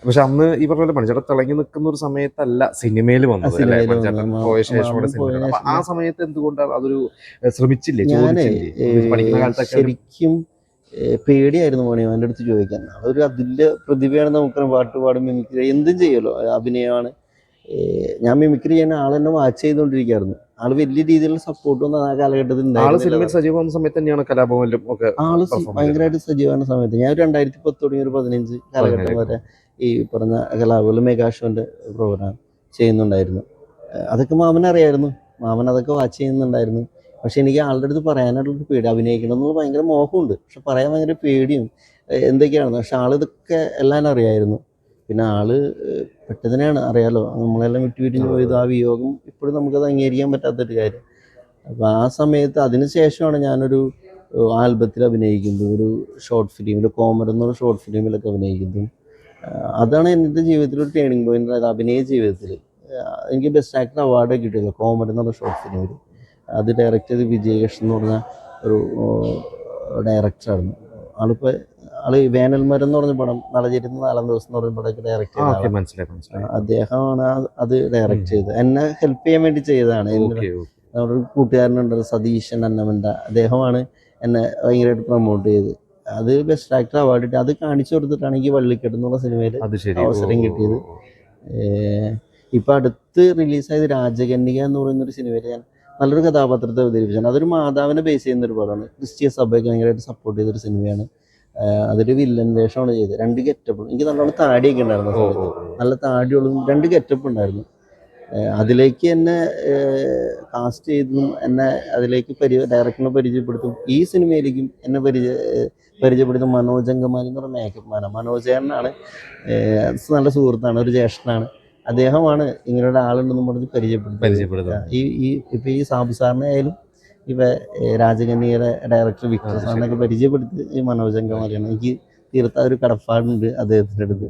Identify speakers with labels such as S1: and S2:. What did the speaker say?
S1: പക്ഷെ അന്ന് ഈ പറഞ്ഞ പോലെ മണിച്ചേട്ടൻ തിളങ്ങി നിൽക്കുന്ന ഒരു സമയത്തല്ല സിനിമയിൽ വന്നത് അല്ലേ? മണിച്ചേട്ടൻ പോയ ശേഷമാണ് സിനിമ. അപ്പൊ ആ സമയത്ത് എന്തുകൊണ്ടാണ് അതൊരു ശ്രമിച്ചില്ലേ, ചോദിച്ചില്ലേ? പഠിക്കുന്ന കാലത്തൊക്കെ
S2: ശരിക്കും പേടിയായിരുന്നു മോനെ അവൻ്റെ അടുത്ത് ചോദിക്കാൻ. അതൊരു അതുല്യ പ്രതിഭയാണ്. നമുക്ക് പാട്ട് പാടും, മിമിക്രി എന്തും ചെയ്യുമല്ലോ, അഭിനയമാണ്. ഞാൻ മിമിക്രി ചെയ്യുന്ന ആളെന്നെ വാച്ച് ചെയ്തുകൊണ്ടിരിക്കുകയായിരുന്നു. ആള് വലിയ രീതിയിലുള്ള സപ്പോർട്ടൊന്നും ആ കാലഘട്ടത്തിൽ
S1: സിനിമയിൽ സജീവമായ സമയത്ത് തന്നെയാണ് കലാഭവനിലും ഒക്കെ
S2: ആള് ഭയങ്കരമായിട്ട് സജീവമായ സമയത്ത്. ഞാൻ 2010 തുടങ്ങി ഒരു 15 കാലഘട്ടം വരെ ഈ പറഞ്ഞ കലാഭവനിൽ മെഗാ ഷോൻ്റെ പ്രോഗ്രാം ചെയ്യുന്നുണ്ടായിരുന്നു. അതൊക്കെ മാമനറിയായിരുന്നു, മാമൻ അതൊക്കെ വാച്ച് ചെയ്യുന്നുണ്ടായിരുന്നു. പക്ഷെ എനിക്ക് ആളുടെ അടുത്ത് പറയാനായിട്ടുള്ളൊരു പേടി. അഭിനയിക്കണം എന്നുള്ള ഭയങ്കര മോഹമുണ്ട്, പക്ഷെ പറയാൻ ഭയങ്കര പേടിയും എന്തൊക്കെയാണെന്ന്. പക്ഷെ ആളിതൊക്കെ എല്ലാം അറിയായിരുന്നു. പിന്നെ ആള് പെട്ടതിനെയാണ് അറിയാലോ, നമ്മളെല്ലാം വിട്ടുപിരിഞ്ഞ് പോയത്. ആ വിയോഗം ഇപ്പോഴും നമുക്കത് അംഗീകരിക്കാൻ പറ്റാത്തൊരു കാര്യം. അപ്പോൾ ആ സമയത്ത് അതിന് ശേഷമാണ് ഞാനൊരു ആൽബത്തിൽ അഭിനയിക്കുന്നത്, ഒരു ഷോർട്ട് ഫിലിമിൽ, കോമർ എന്നുള്ള ഷോർട്ട് ഫിലിമിലൊക്കെ അഭിനയിക്കുന്നത്. അതാണ് എൻ്റെ ജീവിതത്തിലൊരു ടേണിംഗ് പോയിന്റ്. അതായത് അഭിനയ ജീവിതത്തിൽ എനിക്ക് ബെസ്റ്റ് ആക്ടർ അവാർഡ് കിട്ടിയത് കോമർ എന്നുള്ള ഷോർട്ട് ഫിലിമിൽ. അത് ഡയറക്റ്റ് ചെയ്ത് വിജയകൃഷ്ണൻ എന്ന് പറഞ്ഞ ഒരു ഡയറക്ടറായിരുന്നു. ആള് വേനൽമരം എന്ന് പറഞ്ഞ പടം, നളചരിന്ന് 4 ദിവസം എന്ന് പറഞ്ഞ പടമൊക്കെ ഡയറക്റ്റ് ചെയ്ത അദ്ദേഹമാണ് അത് ഡയറക്റ്റ് ചെയ്തത്. എന്നെ ഹെൽപ്പ് ചെയ്യാൻ വേണ്ടി ചെയ്തതാണ്. നമ്മുടെ ഒരു കൂട്ടുകാരനുണ്ട് സതീശൻ അന്നമണ്ട, അദ്ദേഹമാണ് എന്നെ ഭയങ്കരമായിട്ട് പ്രൊമോട്ട് ചെയ്ത്. അത് ബെസ്റ്റ് ആക്ടർ അവാർഡ് കിട്ടി. അത് കാണിച്ചു കൊടുത്തിട്ടാണ് എനിക്ക് വള്ളിക്കെട്ട് എന്നുള്ള സിനിമയിൽ അവസരം കിട്ടിയത്. ഇപ്പം അടുത്ത് റിലീസായത് രാജകന്യക എന്ന് പറയുന്നൊരു സിനിമയിൽ ഞാൻ നല്ലൊരു കഥാപാത്രത്തെ അവതരിപ്പിച്ചാണ്. അതൊരു മാതാവിനെ ബേസ് ചെയ്യുന്നൊരു പടമാണ്. ക്രിസ്ത്യൻ സഭയൊക്കെ ഭയങ്കരമായിട്ട് സപ്പോർട്ട് ചെയ്തൊരു സിനിമയാണ്. അതൊരു വില്ലൻ വേഷമാണ് ചെയ്തത്. 2 ഗെറ്റപ്പ്, എനിക്ക് നല്ലോണം താടിയൊക്കെ ഉണ്ടായിരുന്നു സമയത്ത്, നല്ല താടിയുള്ളതും 2 ഗെറ്റപ്പ് ഉണ്ടായിരുന്നു. അതിലേക്ക് എന്നെ കാസ്റ്റ് ചെയ്തും എന്നെ അതിലേക്ക് ഡയറക്ടറിനെ പരിചയപ്പെടുത്തും. ഈ സിനിമയിലേക്കും എന്നെ പരിചയപ്പെടുത്തും മനോജ് അങ്കമാലി എന്ന് പറഞ്ഞ മേക്കപ്പ് മാനാണ്. മനോജേട്ടനാണ്, നല്ല സുഹൃത്താണ്, ഒരു ജ്യേഷ്ഠനാണ്. അദ്ദേഹമാണ് ഇങ്ങനെ ഒരാളുണ്ടെന്ന് പറഞ്ഞ് പരിചയപ്പെടുത്തുക. ഇപ്പം ഈ സാബു സാറിനെ ആയാലും രാജകന്യകയുടെ ഡയറക്ടർ വിക്ടർ സാറിനൊക്കെ പരിചയപ്പെടുത്തി ഈ മനോജ് അങ്കമാലിയാണ്. എനിക്ക് തീർത്ത ഒരു കടപ്പാടുണ്ട് അദ്ദേഹത്തിൻ്റെ അടുത്ത്.